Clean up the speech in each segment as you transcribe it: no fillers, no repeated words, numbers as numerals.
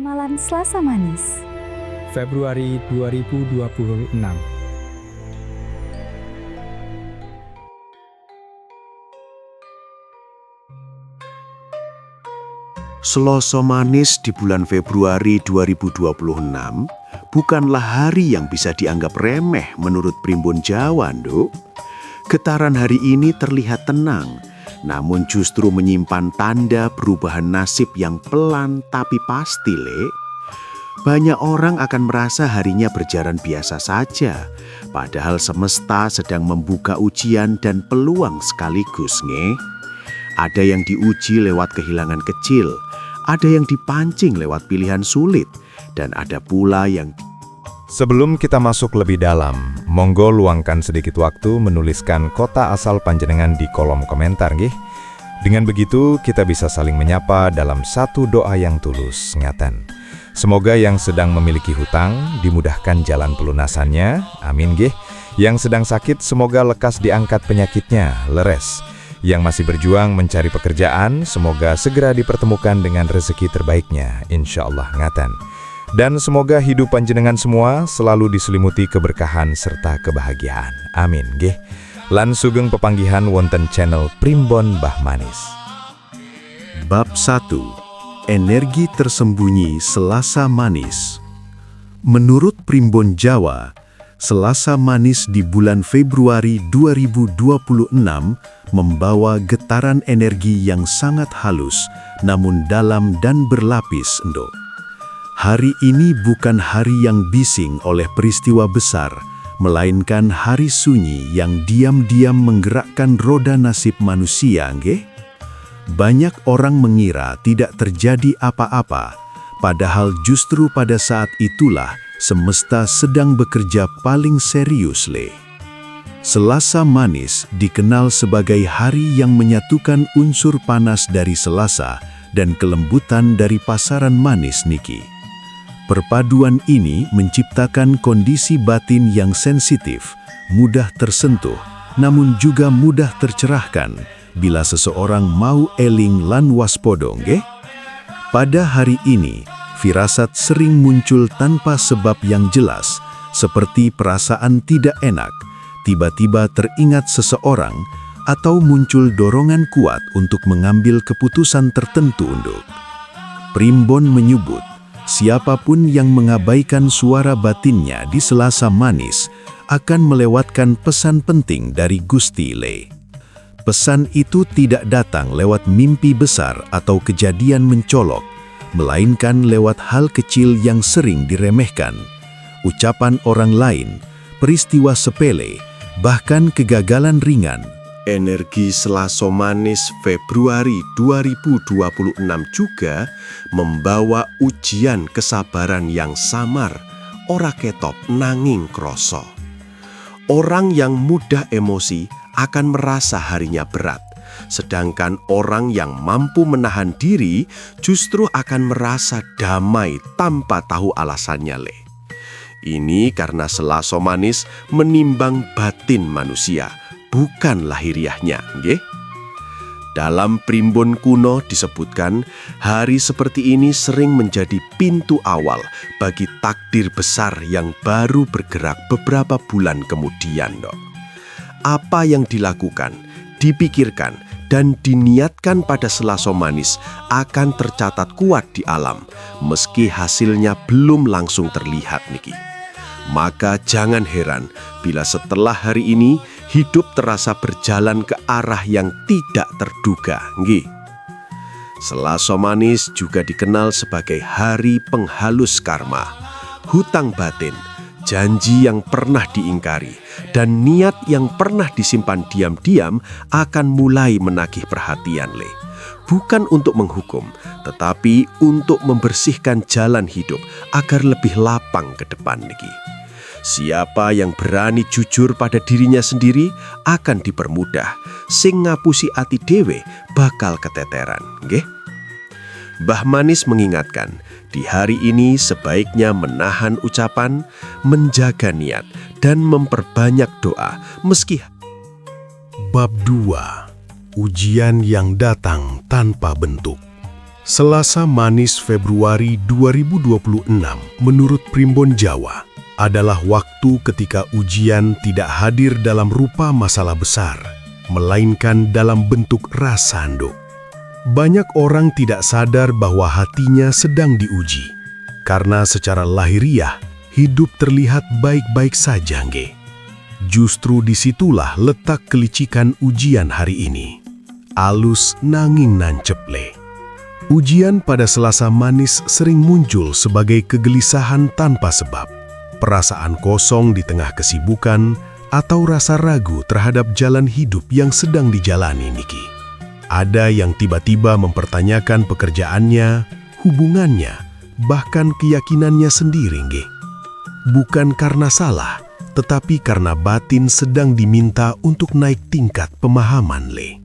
Ramalan Selasa Manis Februari 2026. Selasa Manis di bulan Februari 2026 bukanlah hari yang bisa dianggap remeh menurut Primbon Jawa, Nduk. Getaran hari ini terlihat tenang, namun justru menyimpan tanda perubahan nasib yang pelan tapi pasti, Le. Banyak orang akan merasa harinya berjalan biasa saja, padahal semesta sedang membuka ujian dan peluang sekaligus, nge. Ada yang diuji lewat kehilangan kecil, ada yang dipancing lewat pilihan sulit, dan ada pula yang... Sebelum kita masuk lebih dalam, monggo luangkan sedikit waktu menuliskan kota asal panjenengan di kolom komentar, nggih. Dengan begitu, kita bisa saling menyapa dalam satu doa yang tulus, ngaten. Semoga yang sedang memiliki hutang dimudahkan jalan pelunasannya, amin nggih. Yang sedang sakit semoga lekas diangkat penyakitnya, leres. Yang masih berjuang mencari pekerjaan, semoga segera dipertemukan dengan rezeki terbaiknya, insya Allah, ngaten. Dan semoga hidup panjenengan semua selalu diselimuti keberkahan serta kebahagiaan. Amin, nggih. Lan sugeng pepanggihan wonten channel Primbon Mbah Manis. Bab 1. Energi tersembunyi Selasa Manis. Menurut Primbon Jawa, Selasa Manis di bulan Februari 2026 membawa getaran energi yang sangat halus, namun dalam dan berlapis, Nduk. Hari ini bukan hari yang bising oleh peristiwa besar, melainkan hari sunyi yang diam-diam menggerakkan roda nasib manusia, nggih. Banyak orang mengira tidak terjadi apa-apa, padahal justru pada saat itulah semesta sedang bekerja paling serius, Le. Selasa Manis dikenal sebagai hari yang menyatukan unsur panas dari Selasa dan kelembutan dari pasaran manis niki. Perpaduan ini menciptakan kondisi batin yang sensitif, mudah tersentuh, namun juga mudah tercerahkan bila seseorang mau eling lan waspodo, nggih. Pada hari ini, firasat sering muncul tanpa sebab yang jelas, seperti perasaan tidak enak, tiba-tiba teringat seseorang, atau muncul dorongan kuat untuk mengambil keputusan tertentu, Nduk. Primbon menyebut, siapapun yang mengabaikan suara batinnya di Selasa Manis akan melewatkan pesan penting dari Gusti, Le. Pesan itu tidak datang lewat mimpi besar atau kejadian mencolok, melainkan lewat hal kecil yang sering diremehkan, ucapan orang lain, peristiwa sepele, bahkan kegagalan ringan. Energi Selasa Manis Februari 2026 juga membawa ujian kesabaran yang samar, ora ketop nanging kroso. Orang yang mudah emosi akan merasa harinya berat, sedangkan orang yang mampu menahan diri justru akan merasa damai tanpa tahu alasannya, Le. Ini karena Selasa Manis menimbang batin manusia, bukan lahiriahnya, nggih. Dalam primbon kuno disebutkan, hari seperti ini sering menjadi pintu awal bagi takdir besar yang baru bergerak beberapa bulan kemudian, Dok. Apa yang dilakukan, dipikirkan, dan diniatkan pada Selasa Manis akan tercatat kuat di alam, meski hasilnya belum langsung terlihat, niki. Maka jangan heran bila setelah hari ini hidup terasa berjalan ke arah yang tidak terduga, nggih. Selasa Manis juga dikenal sebagai hari penghalus karma, hutang batin, janji yang pernah diingkari, dan niat yang pernah disimpan diam-diam akan mulai menagih perhatian, Le. Bukan untuk menghukum, tetapi untuk membersihkan jalan hidup agar lebih lapang ke depan, niki. Siapa yang berani jujur pada dirinya sendiri akan dipermudah, sing ngapusi ati dewe bakal keteteran, nggih. Mbah Manis mengingatkan, di hari ini sebaiknya menahan ucapan, menjaga niat, dan memperbanyak doa meski. Bab 2. Ujian yang datang tanpa bentuk. Selasa Manis Februari 2026 menurut Primbon Jawa adalah waktu ketika ujian tidak hadir dalam rupa masalah besar, melainkan dalam bentuk rasa nduk. Banyak orang tidak sadar bahwa hatinya sedang diuji, karena secara lahiriah hidup terlihat baik-baik saja nge. Justru disitulah letak kelicikan ujian hari ini. Alus nanging nancep le. Ujian pada Selasa Manis sering muncul sebagai kegelisahan tanpa sebab, perasaan kosong di tengah kesibukan, atau rasa ragu terhadap jalan hidup yang sedang dijalani niki. Ada yang tiba-tiba mempertanyakan pekerjaannya, hubungannya, bahkan keyakinannya sendiri nge. Bukan karena salah, tetapi karena batin sedang diminta untuk naik tingkat pemahaman le.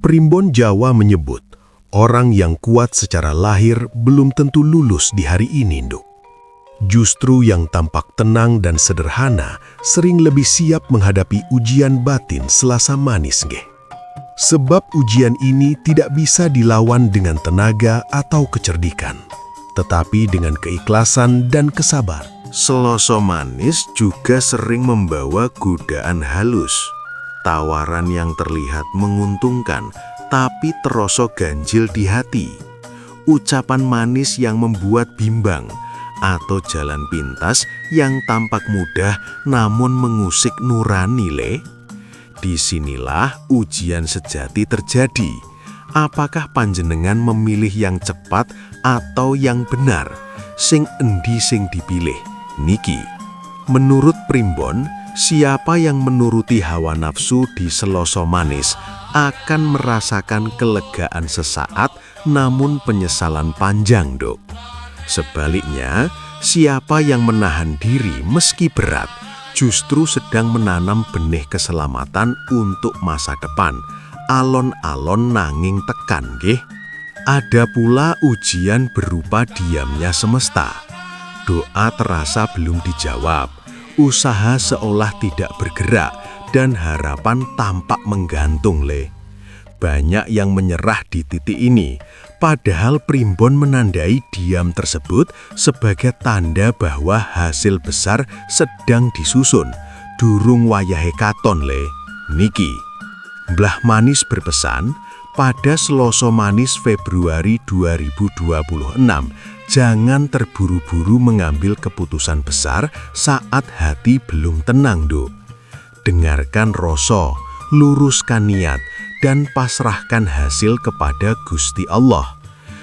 Primbon Jawa menyebut, orang yang kuat secara lahir belum tentu lulus di hari ini, nduk. Justru yang tampak tenang dan sederhana sering lebih siap menghadapi ujian batin Selasa Manis, nge. Sebab ujian ini tidak bisa dilawan dengan tenaga atau kecerdikan, tetapi dengan keikhlasan dan kesabaran. Selasa Manis juga sering membawa godaan halus, tawaran yang terlihat menguntungkan, tapi terasa ganjil di hati. Ucapan manis yang membuat bimbang, atau jalan pintas yang tampak mudah namun mengusik nurani le. Disinilah ujian sejati terjadi. Apakah panjenengan memilih yang cepat atau yang benar? Sing endi sing dipilih? Niki, menurut Primbon, siapa yang menuruti hawa nafsu di Selasa Manis akan merasakan kelegaan sesaat namun penyesalan panjang, dok. Sebaliknya, siapa yang menahan diri meski berat justru sedang menanam benih keselamatan untuk masa depan. Alon-alon nanging tekan, nggih. Ada pula ujian berupa diamnya semesta. Doa terasa belum dijawab, usaha seolah tidak bergerak, dan harapan tampak menggantung le. Banyak yang menyerah di titik ini, padahal Primbon menandai diam tersebut sebagai tanda bahwa hasil besar sedang disusun. Durung wayahe katon le. Niki, Mbah Manis berpesan, pada Selasa Manis Februari 2026, jangan terburu-buru mengambil keputusan besar saat hati belum tenang, dok. Dengarkan rasa, luruskan niat, dan pasrahkan hasil kepada Gusti Allah.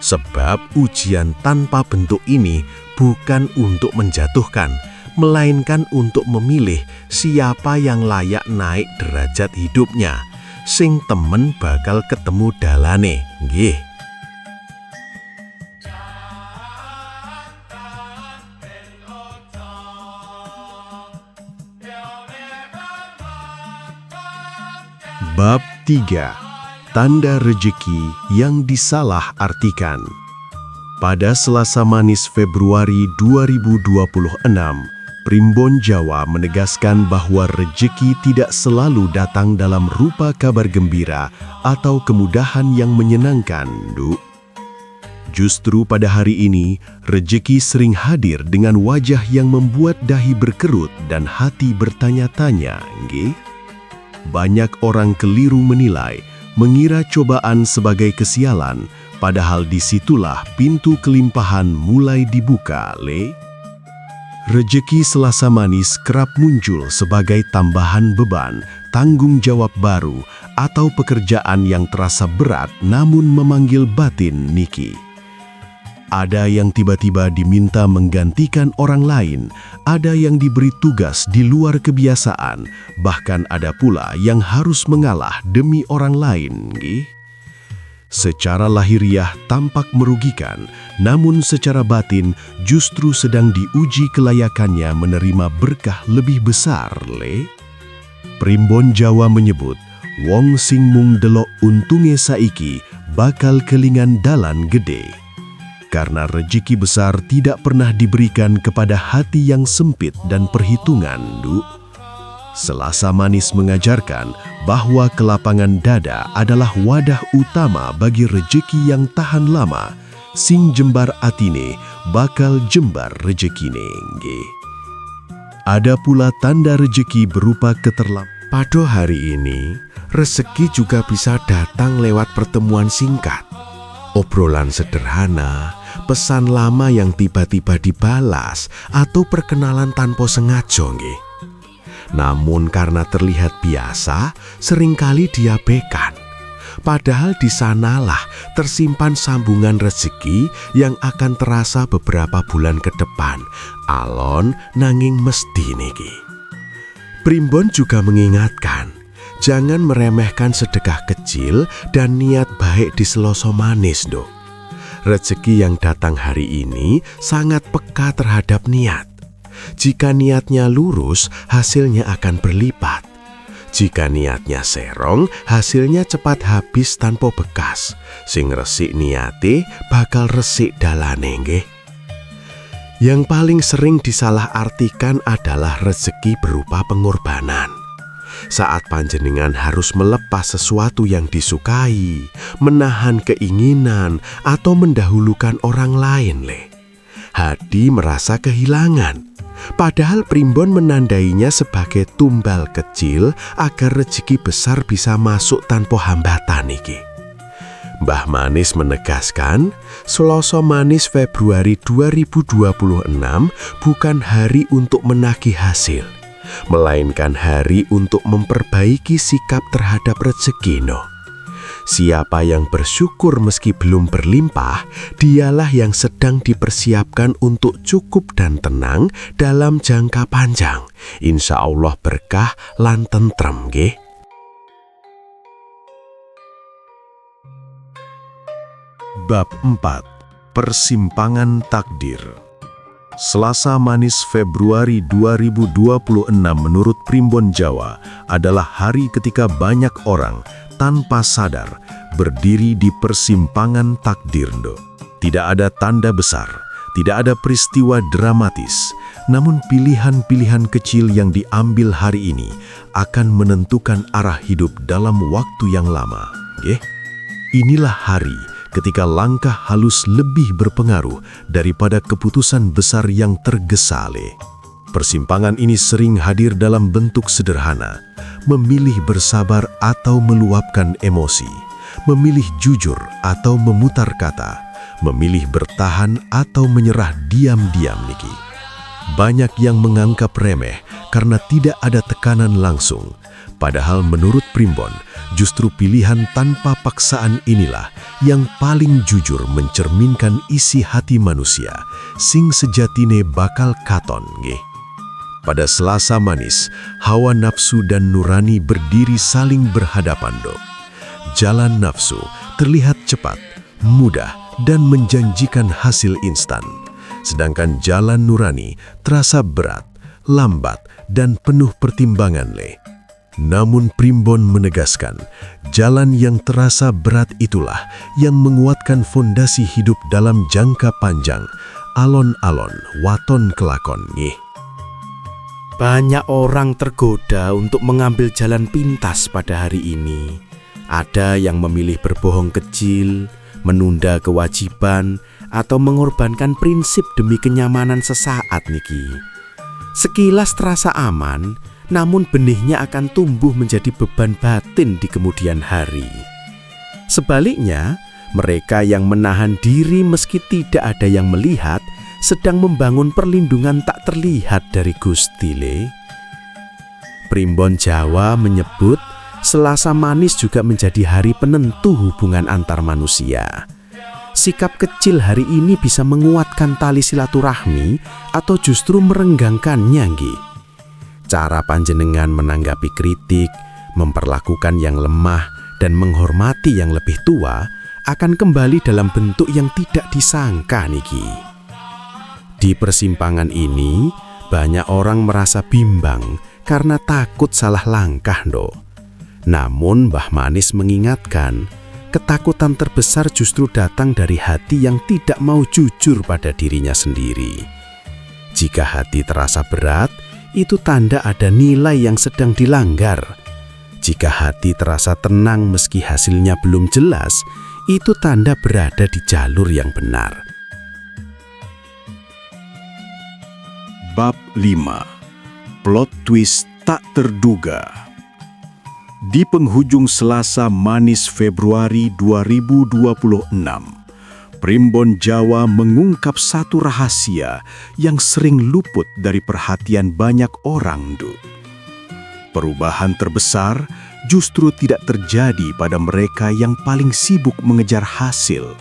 Sebab ujian tanpa bentuk ini bukan untuk menjatuhkan, melainkan untuk memilih siapa yang layak naik derajat hidupnya. Sing temen bakal ketemu dalane, nggih. Bab 3. Tanda rejeki yang disalah-artikan. Pada Selasa Manis Februari 2026, Primbon Jawa menegaskan bahwa rejeki tidak selalu datang dalam rupa kabar gembira atau kemudahan yang menyenangkan, Duk. Justru pada hari ini, rejeki sering hadir dengan wajah yang membuat dahi berkerut dan hati bertanya-tanya, nggih. Banyak orang keliru menilai, mengira cobaan sebagai kesialan, padahal disitulah pintu kelimpahan mulai dibuka, le. Rejeki Selasa Manis kerap muncul sebagai tambahan beban, tanggung jawab baru, atau pekerjaan yang terasa berat namun memanggil batin niki. Ada yang tiba-tiba diminta menggantikan orang lain, ada yang diberi tugas di luar kebiasaan, bahkan ada pula yang harus mengalah demi orang lain, nggih. Secara lahiriah tampak merugikan, namun secara batin justru sedang diuji kelayakannya menerima berkah lebih besar, le. Primbon Jawa menyebut, wong sing mung delok untunge saiki bakal kelingan dalan gede. Karena rejeki besar tidak pernah diberikan kepada hati yang sempit dan perhitungan, Duk. Selasa Manis mengajarkan bahwa kelapangan dada adalah wadah utama bagi rejeki yang tahan lama. Sing jembar atine, bakal jembar rejekine. Nggih. Ada pula tanda rejeki berupa keterlambatan. Pada hari ini, rezeki juga bisa datang lewat pertemuan singkat. Obrolan sederhana, pesan lama yang tiba-tiba dibalas, atau perkenalan tanpa sengaja. Nggih. Namun karena terlihat biasa, seringkali diabaikan. Padahal di sanalah tersimpan sambungan rezeki yang akan terasa beberapa bulan ke depan. Alon nanging mesti niki. Primbon juga mengingatkan, jangan meremehkan sedekah kecil dan niat baik di Selasa Manis, Nduk. Rezeki yang datang hari ini sangat peka terhadap niat. Jika niatnya lurus, hasilnya akan berlipat. Jika niatnya serong, hasilnya cepat habis tanpa bekas. Sing resik niate bakal resik dalane nggih. Yang paling sering disalahartikan adalah rezeki berupa pengorbanan. Saat panjenengan harus melepas sesuatu yang disukai, menahan keinginan, atau mendahulukan orang lain, hati merasa kehilangan. Padahal primbon menandainya sebagai tumbal kecil agar rezeki besar bisa masuk tanpa hambatan iki. Mbah Manis menegaskan, Selasa Manis Februari 2026 bukan hari untuk menagih hasil, melainkan hari untuk memperbaiki sikap terhadap rezeki. Siapa yang bersyukur meski belum berlimpah, dialah yang sedang dipersiapkan untuk cukup dan tenang dalam jangka panjang. Insya Allah berkah lan tentrem nggih. Bab 4. Persimpangan Takdir. Selasa Manis Februari 2026 menurut Primbon Jawa adalah hari ketika banyak orang tanpa sadar berdiri di persimpangan takdir. Tidak ada tanda besar, tidak ada peristiwa dramatis, namun pilihan-pilihan kecil yang diambil hari ini akan menentukan arah hidup dalam waktu yang lama. Inilah hari ketika langkah halus lebih berpengaruh daripada keputusan besar yang tergesa-gesa. Persimpangan ini sering hadir dalam bentuk sederhana, memilih bersabar atau meluapkan emosi, memilih jujur atau memutar kata, memilih bertahan atau menyerah diam-diam niki. Banyak yang menganggap remeh karena tidak ada tekanan langsung. Padahal menurut Primbon, justru pilihan tanpa paksaan inilah yang paling jujur mencerminkan isi hati manusia, sing sejatine bakal katon nggih. Pada Selasa Manis, hawa nafsu dan nurani berdiri saling berhadapan. Jalan nafsu terlihat cepat, mudah, dan menjanjikan hasil instan. Sedangkan jalan nurani terasa berat, lambat, dan penuh pertimbangan. Namun Primbon menegaskan, jalan yang terasa berat itulah yang menguatkan fondasi hidup dalam jangka panjang. Alon-alon, waton kelakon nggih. Banyak orang tergoda untuk mengambil jalan pintas pada hari ini. Ada yang memilih berbohong kecil, menunda kewajiban, atau mengorbankan prinsip demi kenyamanan sesaat niki. Sekilas terasa aman, namun benihnya akan tumbuh menjadi beban batin di kemudian hari. Sebaliknya, mereka yang menahan diri meski tidak ada yang melihat, sedang membangun perlindungan tak terlihat dari Gusti. Primbon Jawa menyebut Selasa Manis juga menjadi hari penentu hubungan antar manusia. Sikap kecil hari ini bisa menguatkan tali silaturahmi atau justru merenggangkannya nggih. Cara panjenengan menanggapi kritik, memperlakukan yang lemah, dan menghormati yang lebih tua akan kembali dalam bentuk yang tidak disangka niki. Di persimpangan ini, banyak orang merasa bimbang karena takut salah langkah. Namun Mbah Manis mengingatkan, ketakutan terbesar justru datang dari hati yang tidak mau jujur pada dirinya sendiri. Jika hati terasa berat, itu tanda ada nilai yang sedang dilanggar. Jika hati terasa tenang meski hasilnya belum jelas, itu tanda berada di jalur yang benar. Bab 5. Plot twist tak terduga. Di penghujung Selasa Manis Februari 2026, Primbon Jawa mengungkap satu rahasia yang sering luput dari perhatian banyak orang, Nduk. Perubahan terbesar justru tidak terjadi pada mereka yang paling sibuk mengejar hasil,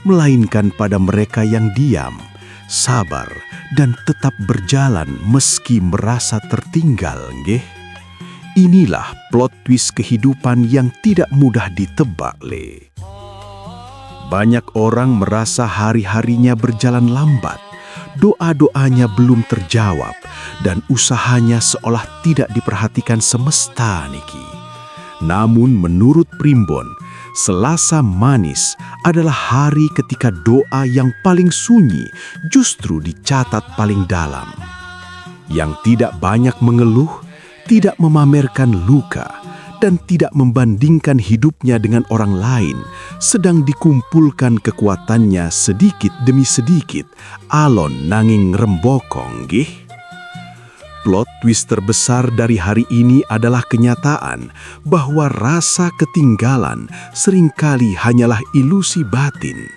melainkan pada mereka yang diam, sabar, dan tetap berjalan meski merasa tertinggal, nggih. Inilah plot twist kehidupan yang tidak mudah ditebak, Le. Banyak orang merasa hari-harinya berjalan lambat, doa-doanya belum terjawab, dan usahanya seolah tidak diperhatikan semesta niki. Namun menurut Primbon, Selasa Manis adalah hari ketika doa yang paling sunyi justru dicatat paling dalam. Yang tidak banyak mengeluh, tidak memamerkan luka, dan tidak membandingkan hidupnya dengan orang lain, sedang dikumpulkan kekuatannya sedikit demi sedikit, alon nanging rembokong, nggih. Plot twist terbesar dari hari ini adalah kenyataan bahwa rasa ketinggalan seringkali hanyalah ilusi batin.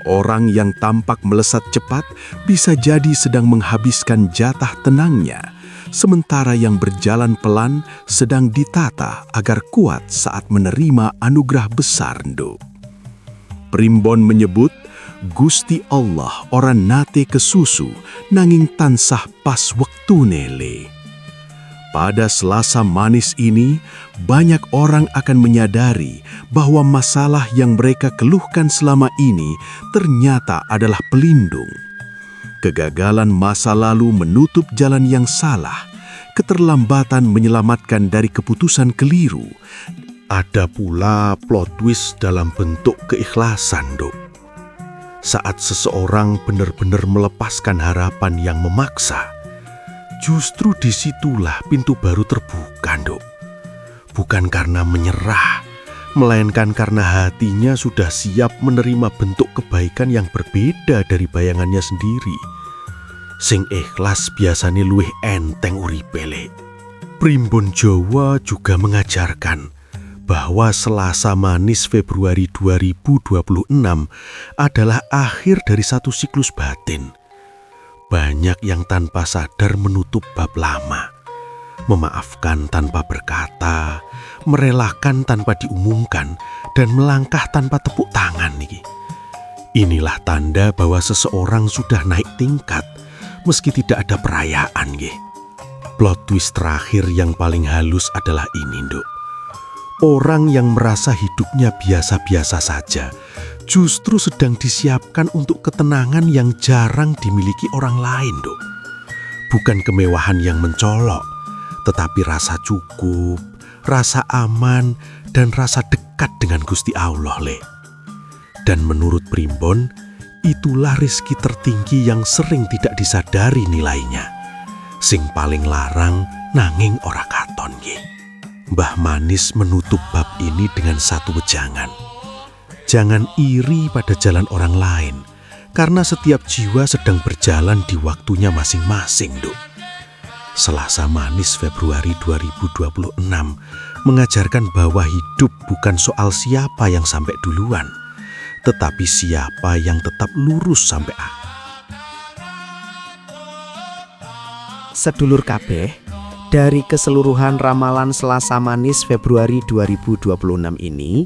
Orang yang tampak melesat cepat bisa jadi sedang menghabiskan jatah tenangnya, sementara yang berjalan pelan sedang ditata agar kuat saat menerima anugerah besar, Nduk. Primbon menyebut, Gusti Allah orang nate kesusu nanging tansah pas wektune, Le. Pada Selasa Manis ini, banyak orang akan menyadari bahwa masalah yang mereka keluhkan selama ini ternyata adalah pelindung. Kegagalan masa lalu menutup jalan yang salah, keterlambatan menyelamatkan dari keputusan keliru. Ada pula plot twist dalam bentuk keikhlasan, Dok. Saat seseorang benar-benar melepaskan harapan yang memaksa, justru disitulah pintu baru terbuka, Dok. Bukan karena menyerah, melainkan karena hatinya sudah siap menerima bentuk kebaikan yang berbeda dari bayangannya sendiri. Sing ikhlas biasanya luwih enteng uripe, Le. Primbon Jawa juga mengajarkan bahwa Selasa Manis Februari 2026 adalah akhir dari satu siklus batin. Banyak yang tanpa sadar menutup bab lama, memaafkan tanpa berkata, merelakan tanpa diumumkan, dan melangkah tanpa tepuk tangan. Inilah tanda bahwa seseorang sudah naik tingkat, meski tidak ada perayaan. Plot twist terakhir yang paling halus adalah ini, Nduk. Orang yang merasa hidupnya biasa-biasa saja, justru sedang disiapkan untuk ketenangan yang jarang dimiliki orang lain, Nduk. Bukan kemewahan yang mencolok, tetapi rasa cukup, rasa aman, dan rasa dekat dengan Gusti Allah, Le. Dan menurut Primbon, itulah rezeki tertinggi yang sering tidak disadari nilainya. Sing paling larang nanging ora katon, nggih. Mbah Manis menutup bab ini dengan satu wejangan. Jangan iri pada jalan orang lain, karena setiap jiwa sedang berjalan di waktunya masing-masing, Duk. Selasa Manis Februari 2026 mengajarkan bahwa hidup bukan soal siapa yang sampai duluan, tetapi siapa yang tetap lurus sampai akhir. Sedulur kabeh, dari keseluruhan ramalan Selasa Manis Februari 2026 ini,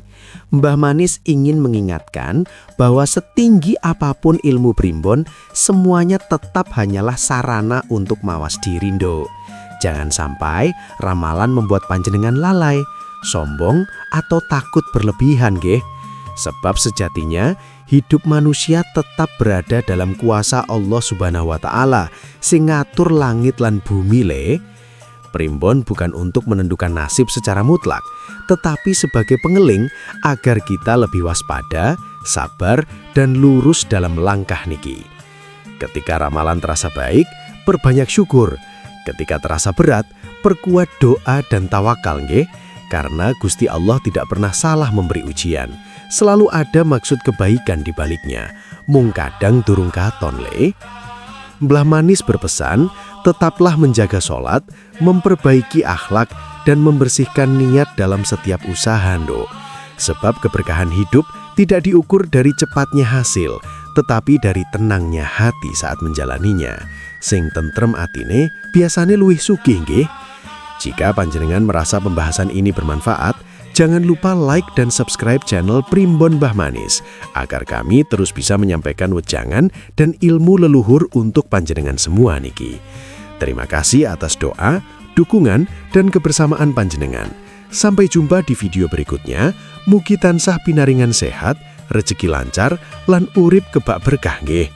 Mbah Manis ingin mengingatkan bahwa setinggi apapun ilmu Primbon, semuanya tetap hanyalah sarana untuk mawas diri, Nduk. Jangan sampai ramalan membuat panjenengan lalai, sombong, atau takut berlebihan, nggih. Sebab sejatinya hidup manusia tetap berada dalam kuasa Allah Subhanahu wa Ta'ala, sing ngatur langit lan bumi, Le. Primbon bukan untuk menentukan nasib secara mutlak, tetapi sebagai pengeling agar kita lebih waspada, sabar, dan lurus dalam langkah niki. Ketika ramalan terasa baik, perbanyak syukur. Ketika terasa berat, perkuat doa dan tawakal nggih, karena Gusti Allah tidak pernah salah memberi ujian. Selalu ada maksud kebaikan di baliknya. Mung kadang durung katon le. Mbah Manis berpesan, tetaplah menjaga sholat, memperbaiki akhlak, dan membersihkan niat dalam setiap usaha nduk. Sebab keberkahan hidup tidak diukur dari cepatnya hasil, tetapi dari tenangnya hati saat menjalaninya. Sing tentrem atine biasane luwih sugih nggih. Jika panjenengan merasa pembahasan ini bermanfaat, jangan lupa like dan subscribe channel Primbon Mbah Manis agar kami terus bisa menyampaikan wejangan dan ilmu leluhur untuk panjenengan semua niki. Terima kasih atas doa, dukungan, dan kebersamaan panjenengan. Sampai jumpa di video berikutnya. Mugi tansah pinaringan sehat, rezeki lancar, lan urip kebak berkah nggih.